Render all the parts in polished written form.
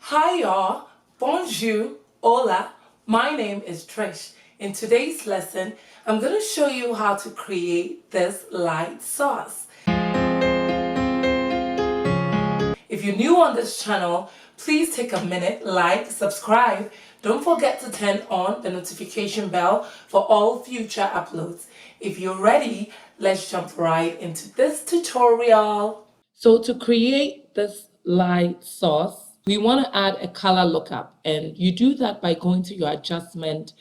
Hi y'all, bonjour, hola, my name is Trish. In today's lesson, I'm going to show you how to create this light sauce. If you're new on this channel, please take a minute, like, subscribe. Don't forget to turn on the notification bell for all future uploads. If you're ready, let's jump right into this tutorial. So to create this light sauce, we want to add a color lookup, and you do that by going to your adjustment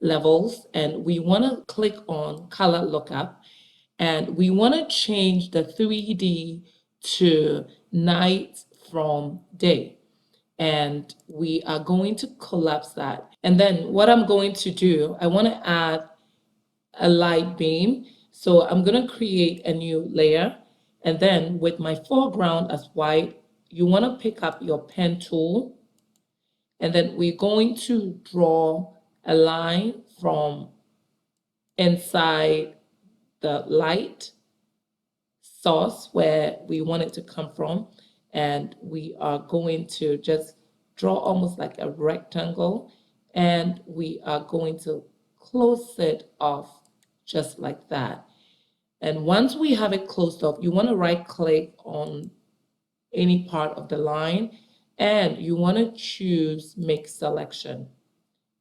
levels, and we want to click on color lookup, and we want to change the 3D to night from day, and we are going to collapse that. And then what I'm going to do, I want to add a light beam. So I'm going to create a new layer, and then with my foreground as white, you want to pick up your pen tool, and then we're going to draw a line from inside the light source where we want it to come from, and we are going to just draw almost like a rectangle, and we are going to close it off just like that. And once we have it closed off, you want to right click on any part of the line, and you want to choose make selection.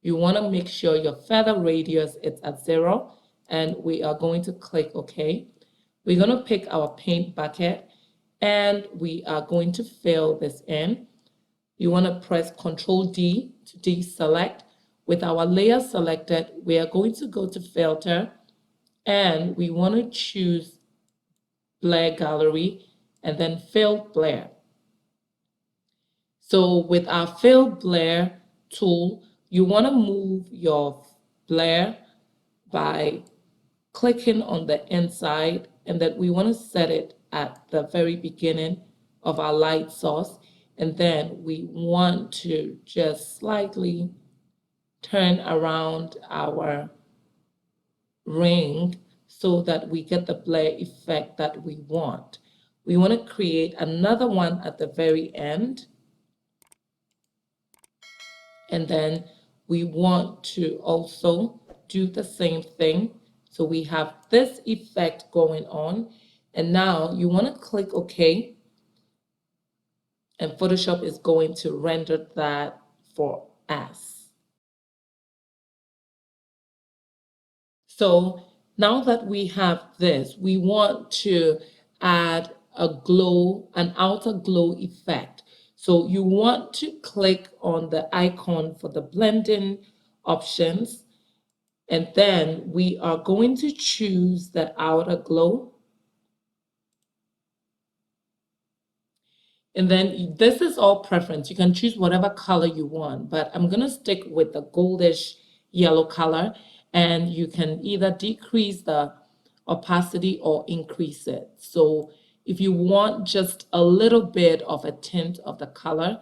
You want to make sure your feather radius is at 0, and we are going to click OK. We're going to pick our paint bucket, and we are going to fill this in. You want to press Ctrl D to deselect. With our layer selected, we are going to go to filter, and we want to choose blur gallery and then fill blur. So with our fill blur tool, you want to move your blur by clicking on the inside, and then we want to set it at the very beginning of our light source, and then we want to just slightly turn around our ring so that we get the blur effect that we want. We want to create another one at the very end, and then we want to also do the same thing. So we have this effect going on, and now you want to click OK, and Photoshop is going to render that for us. So now that we have this, we want to add a glow, an outer glow effect. So you want to click on the icon for the blending options, and then we are going to choose the outer glow. And then this is all preference. You can choose whatever color you want, but I'm going to stick with the goldish yellow color, and you can either decrease the opacity or increase it. So if you want just a little bit of a tint of the color,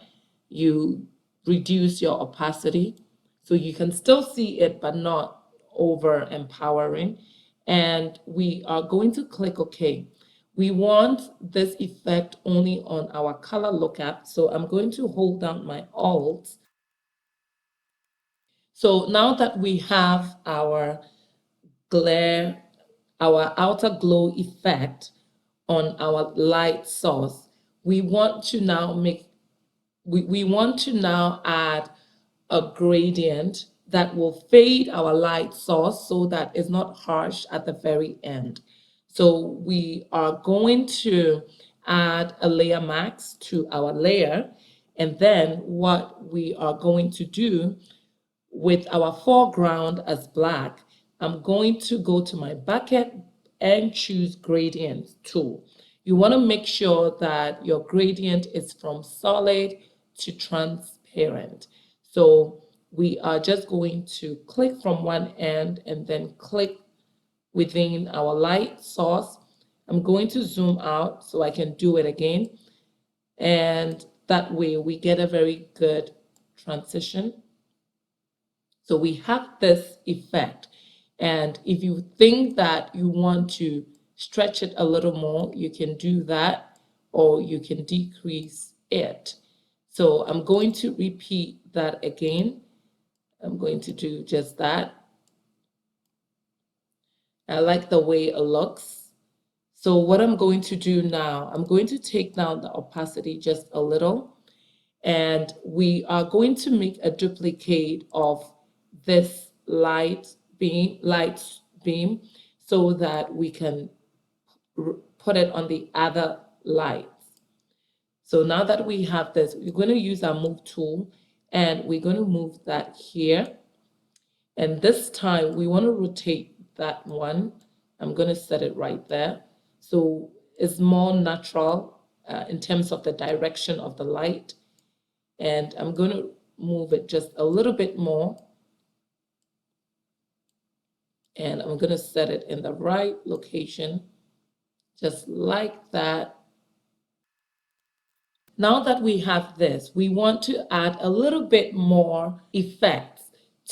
you reduce your opacity so you can still see it but not over empowering. And we are going to click OK. We want this effect only on our color lookup, so I'm going to hold down my Alt. So now that we have our glare, our outer glow effect on our light source, we want to now add a gradient that will fade our light source so that it's not harsh at the very end. So we are going to add a layer mask to our layer, and then what we are going to do with our foreground as black, I'm going to go to my bucket and choose gradient tool. You want to make sure that your gradient is from solid to transparent. So we are just going to click from one end and then click within our light source. I'm going to zoom out so I can do it again. And that way we get a very good transition. So we have this effect. And if you think that you want to stretch it a little more, you can do that, or you can decrease it. So I'm going to repeat that again. I'm going to do just that. I like the way it looks. So what I'm going to do now, I'm going to take down the opacity just a little, and we are going to make a duplicate of this light beam so that we can put it on the other lights. So now that we have this, we're going to use our move tool and we're going to move that here. And this time we want to rotate that one. I'm going to set it right there. So it's more natural in terms of the direction of the light. And I'm going to move it just a little bit more. And I'm going to set it in the right location, just like that. Now that we have this, we want to add a little bit more effect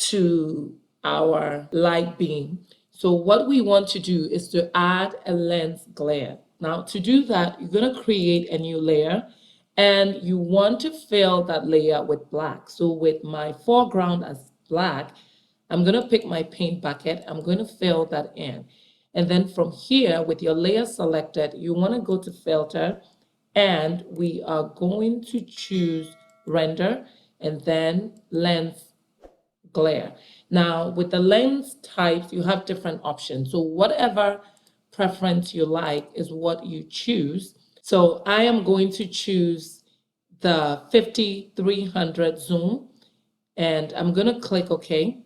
to our light beam. So what we want to do is to add a lens glare. Now to do that, you're going to create a new layer and you want to fill that layer with black. So with my foreground as black, I'm going to pick my paint bucket. I'm going to fill that in. And then from here, with your layer selected, you want to go to filter and we are going to choose render and then lens glare. Now with the lens types, you have different options. So whatever preference you like is what you choose. So I am going to choose the 50-300 zoom and I'm going to click OK.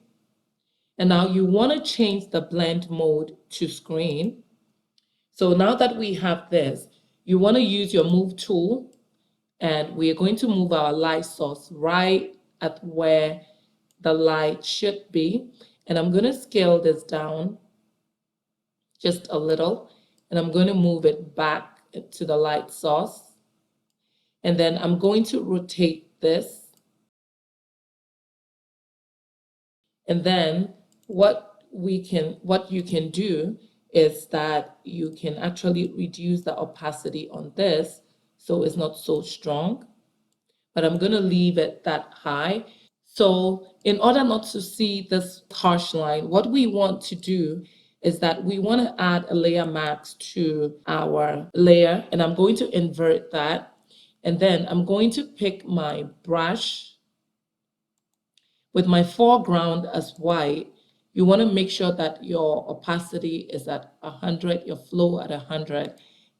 And now you want to change the blend mode to screen. So now that we have this, you want to use your move tool and we are going to move our light source right at where the light should be. And I'm going to scale this down just a little and I'm going to move it back to the light source. And then I'm going to rotate this. And then what you can do is that you can actually reduce the opacity on this so it's not so strong. But I'm going to leave it that high. So in order not to see this harsh line, what we want to do is that we want to add a layer mask to our layer, and I'm going to invert that. And then I'm going to pick my brush with my foreground as white. You want to make sure that your opacity is at 100, your flow at 100.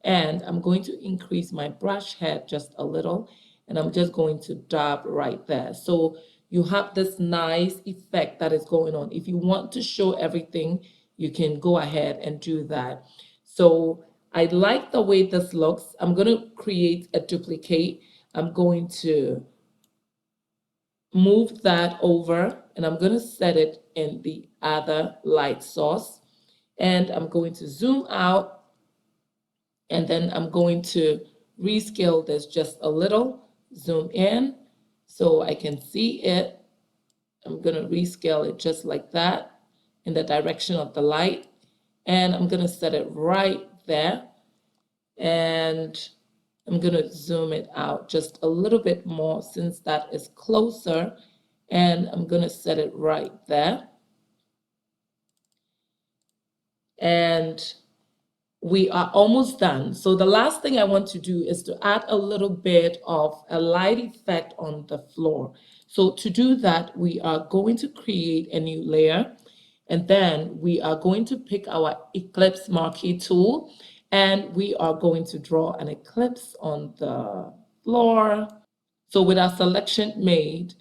And I'm going to increase my brush head just a little, and I'm just going to dab right there. So you have this nice effect that is going on. If you want to show everything, you can go ahead and do that. So I like the way this looks. I'm going to create a duplicate. I'm going to move that over and I'm going to set it in the other light source. And I'm going to zoom out and then I'm going to rescale this just a little, zoom in so I can see it. I'm going to rescale it just like that in the direction of the light. And I'm going to set it right there. And I'm going to zoom it out just a little bit more since that is closer. And I'm going to set it right there. And we are almost done. So the last thing I want to do is to add a little bit of a light effect on the floor. So to do that, we are going to create a new layer. And then we are going to pick our eclipse marquee tool. And we are going to draw an eclipse on the floor. So with our selection made,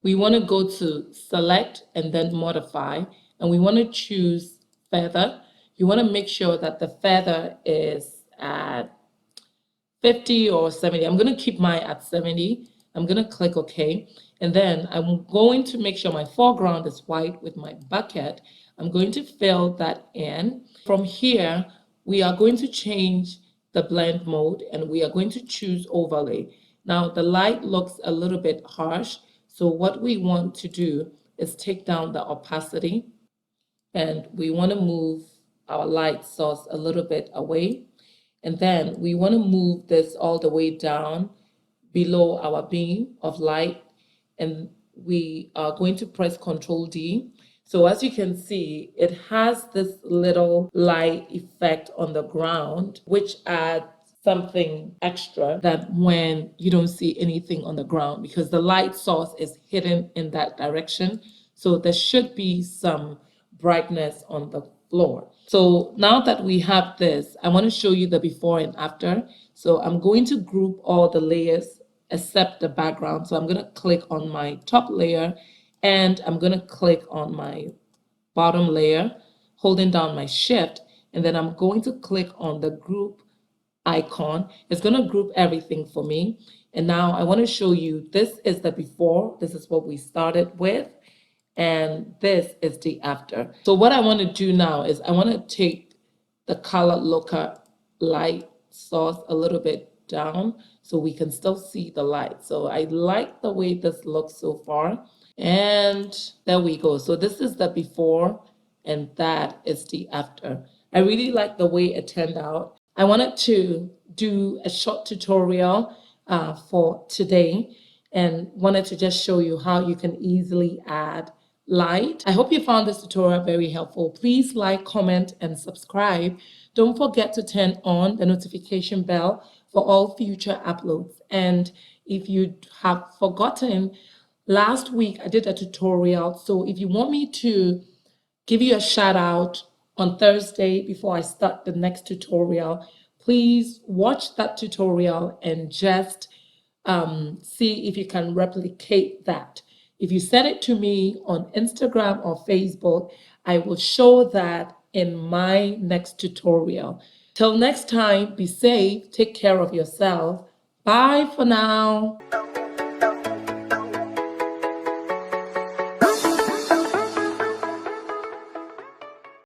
we want to go to select and then modify, and we want to choose feather. You want to make sure that the feather is at 50 or 70. I'm going to keep mine at 70. I'm going to click OK. And then I'm going to make sure my foreground is white with my bucket. I'm going to fill that in. From here, we are going to change the blend mode and we are going to choose overlay. Now the light looks a little bit harsh. So what we want to do is take down the opacity and we want to move our light source a little bit away. And then we want to move this all the way down below our beam of light, and we are going to press Control D. So as you can see, it has this little light effect on the ground, which adds something extra that when you don't see anything on the ground, because the light source is hidden in that direction. So there should be some brightness on the floor. So now that we have this, I want to show you the before and after. So I'm going to group all the layers except the background. So I'm going to click on my top layer and I'm going to click on my bottom layer, holding down my shift, and then I'm going to click on the group icon. It's going to group everything for me. And now I want to show you, this is the before, this is what we started with, and this is the after. So what I want to do now is I want to take the color looker light source a little bit down so we can still see the light. So I like the way this looks so far. And there we go. So this is the before and that is the after. I really like the way it turned out. I wanted to do a short tutorial for today and wanted to just show you how you can easily add light. I hope you found this tutorial very helpful. Please like, comment, and subscribe. Don't forget to turn on the notification bell for all future uploads. And if you have forgotten, last week I did a tutorial. So if you want me to give you a shout out on Thursday before I start the next tutorial, please watch that tutorial and just see if you can replicate that. If you send it to me on Instagram or Facebook, I will show that in my next tutorial. Till next time, be safe, take care of yourself. Bye for now.